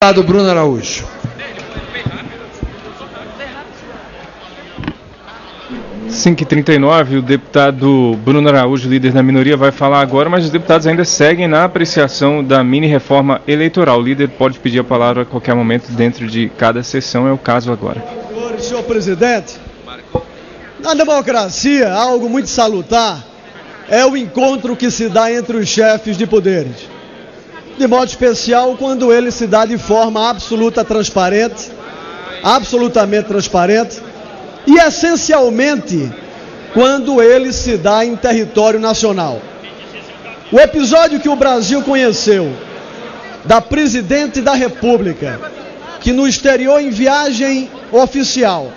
Deputado Bruno Araújo. Às 5h39, o deputado Bruno Araújo, líder da minoria, vai falar agora, mas os deputados ainda seguem na apreciação da mini-reforma eleitoral. O líder pode pedir a palavra a qualquer momento dentro de cada sessão, é o caso agora. Senhor presidente, na democracia, algo muito salutar é o encontro que se dá entre os chefes de poderes. De modo especial, quando ele se dá de forma absolutamente transparente, e essencialmente quando ele se dá em território nacional. O episódio que o Brasil conheceu da presidente da República, que no exterior em viagem oficial,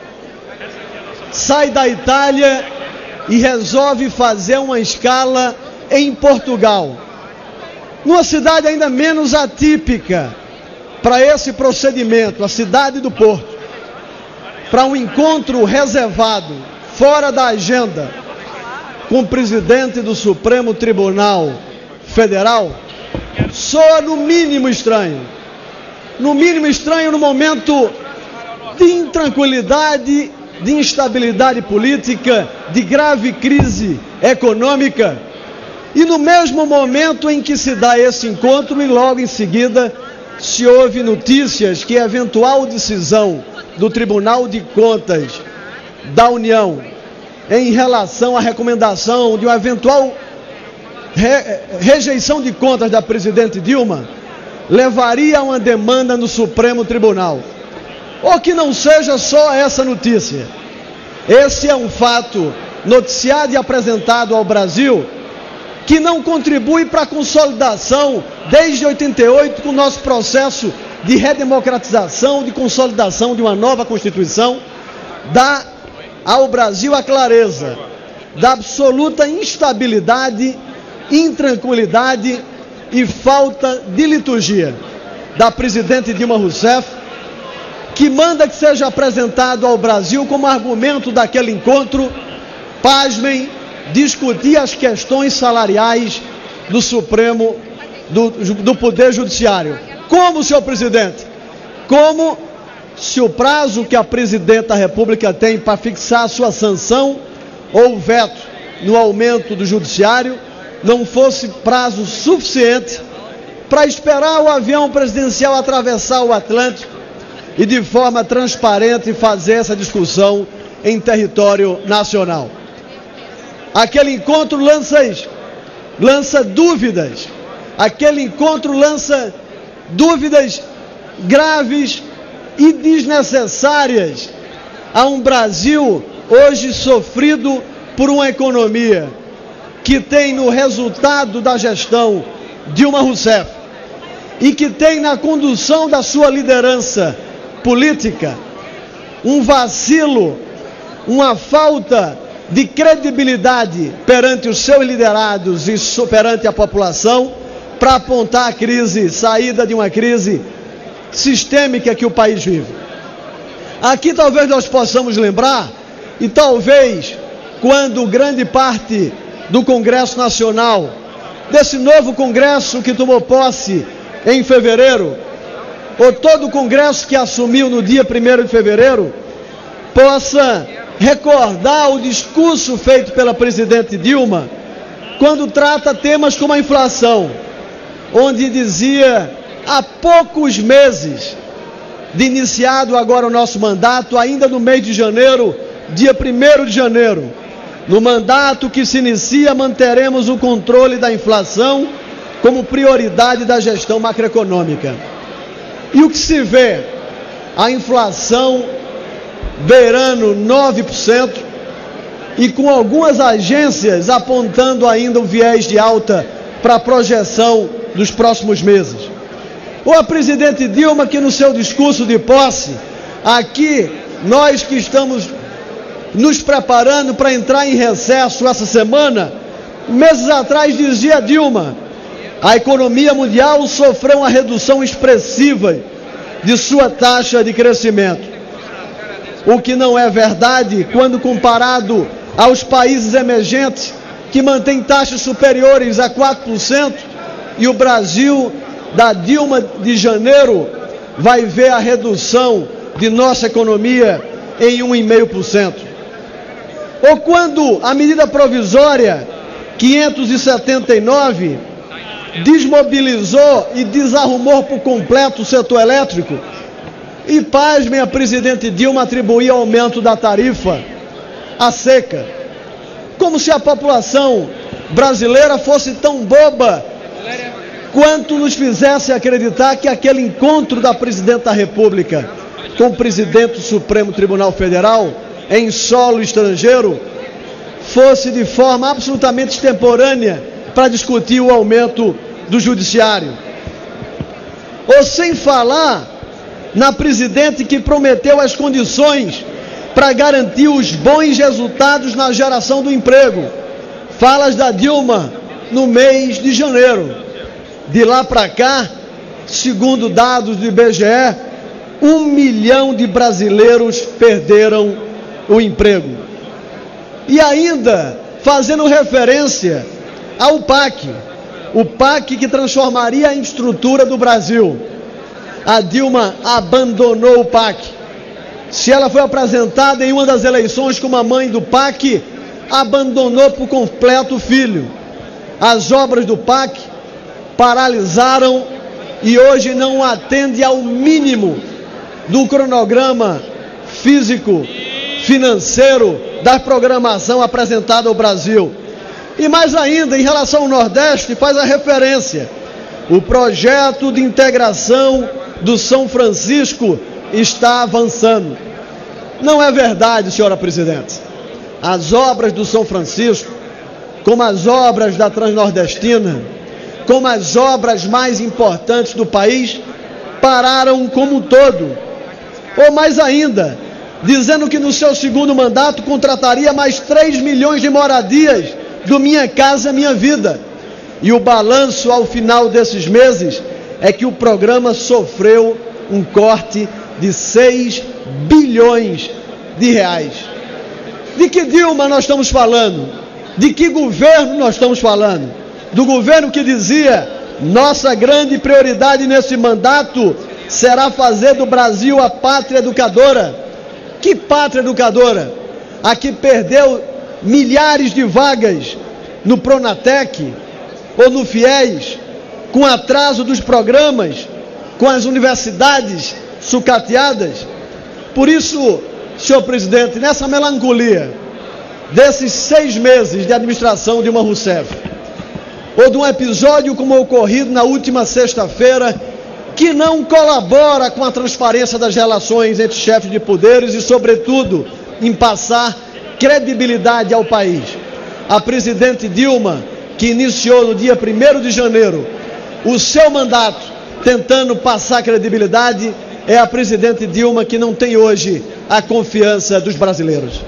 sai da Itália e resolve fazer uma escala em Portugal, numa cidade ainda menos atípica para esse procedimento, a cidade do Porto, para um encontro reservado, fora da agenda, com o presidente do Supremo Tribunal Federal, soa no mínimo estranho. No mínimo estranho no momento de intranquilidade, de instabilidade política, de grave crise econômica, e no mesmo momento em que se dá esse encontro, e logo em seguida se ouve notícias que a eventual decisão do Tribunal de Contas da União em relação à recomendação de uma eventual rejeição de contas da presidente Dilma levaria a uma demanda no Supremo Tribunal. Ou que não seja só essa notícia. Esse é um fato noticiado e apresentado ao Brasil que não contribui para a consolidação, desde 88, com o nosso processo de redemocratização, de consolidação de uma nova Constituição, dá ao Brasil a clareza da absoluta instabilidade, intranquilidade e falta de liturgia da presidente Dilma Rousseff, que manda que seja apresentado ao Brasil como argumento daquele encontro, pasmem, discutir as questões salariais do Supremo, do Poder Judiciário. Como, senhor presidente? Como se o prazo que a presidente da República tem para fixar a sua sanção ou veto no aumento do judiciário não fosse prazo suficiente para esperar o avião presidencial atravessar o Atlântico e de forma transparente fazer essa discussão em território nacional. Aquele encontro lança dúvidas, aquele encontro lança dúvidas graves e desnecessárias a um Brasil hoje sofrido por uma economia que tem no resultado da gestão Dilma Rousseff e que tem na condução da sua liderança política um vacilo, uma falta de credibilidade perante os seus liderados e perante a população para apontar a crise, saída de uma crise sistêmica que o país vive. Aqui talvez nós possamos lembrar, e talvez quando grande parte do Congresso Nacional, desse novo Congresso que tomou posse em fevereiro, ou todo o Congresso que assumiu no dia 1º de fevereiro, possa recordar o discurso feito pela presidente Dilma, quando trata temas como a inflação, onde dizia, há poucos meses de iniciado agora o nosso mandato, ainda no mês de janeiro, dia 1º de janeiro, no mandato que se inicia, manteremos o controle da inflação como prioridade da gestão macroeconômica. E o que se vê? A inflação beirando 9% e com algumas agências apontando ainda um viés de alta para a projeção dos próximos meses. Ou a presidente Dilma, que no seu discurso de posse, aqui nós que estamos nos preparando para entrar em recesso essa semana, meses atrás dizia Dilma, a economia mundial sofreu uma redução expressiva de sua taxa de crescimento. O que não é verdade quando comparado aos países emergentes que mantêm taxas superiores a 4%, e o Brasil da Dilma de janeiro vai ver a redução de nossa economia em 1,5%. Ou quando a medida provisória 579 desmobilizou e desarrumou por completo o setor elétrico e, pasmem, a presidente Dilma atribuía aumento da tarifa à seca, como se a população brasileira fosse tão boba quanto nos fizesse acreditar que aquele encontro da presidente da República com o presidente do Supremo Tribunal Federal em solo estrangeiro fosse de forma absolutamente extemporânea para discutir o aumento do judiciário. Ou sem falar na presidente que prometeu as condições para garantir os bons resultados na geração do emprego. Falas da Dilma no mês de janeiro. De lá para cá, segundo dados do IBGE, 1 milhão de brasileiros perderam o emprego. E ainda fazendo referência ao PAC, o PAC que transformaria a estrutura do Brasil. A Dilma abandonou o PAC. Se ela foi apresentada em uma das eleições como a mãe do PAC, abandonou por completo o filho. As obras do PAC paralisaram e hoje não atende ao mínimo do cronograma físico, financeiro da programação apresentada ao Brasil. E mais ainda, em relação ao Nordeste, faz a referência: o projeto de integração do São Francisco está avançando. Não é verdade, senhora presidente. As obras do São Francisco, como as obras da Transnordestina, como as obras mais importantes do país, pararam como um todo. Ou mais ainda, dizendo que no seu segundo mandato contrataria mais 3 milhões de moradias do Minha Casa Minha Vida. E o balanço ao final desses meses é que o programa sofreu um corte de 6 bilhões de reais. De que Dilma nós estamos falando? De que governo nós estamos falando? Do governo que dizia: nossa grande prioridade nesse mandato será fazer do Brasil a pátria educadora. Que pátria educadora? A que perdeu milhares de vagas no Pronatec ou no FIES, com atraso dos programas, com as universidades sucateadas. Por isso, senhor presidente, nessa melancolia desses 6 meses de administração Dilma Rousseff, ou de um episódio como o ocorrido na última sexta-feira, que não colabora com a transparência das relações entre chefes de poderes e, sobretudo, em passar credibilidade ao país. A presidente Dilma, que iniciou no dia 1º de janeiro o seu mandato tentando passar credibilidade, é a presidente Dilma que não tem hoje a confiança dos brasileiros.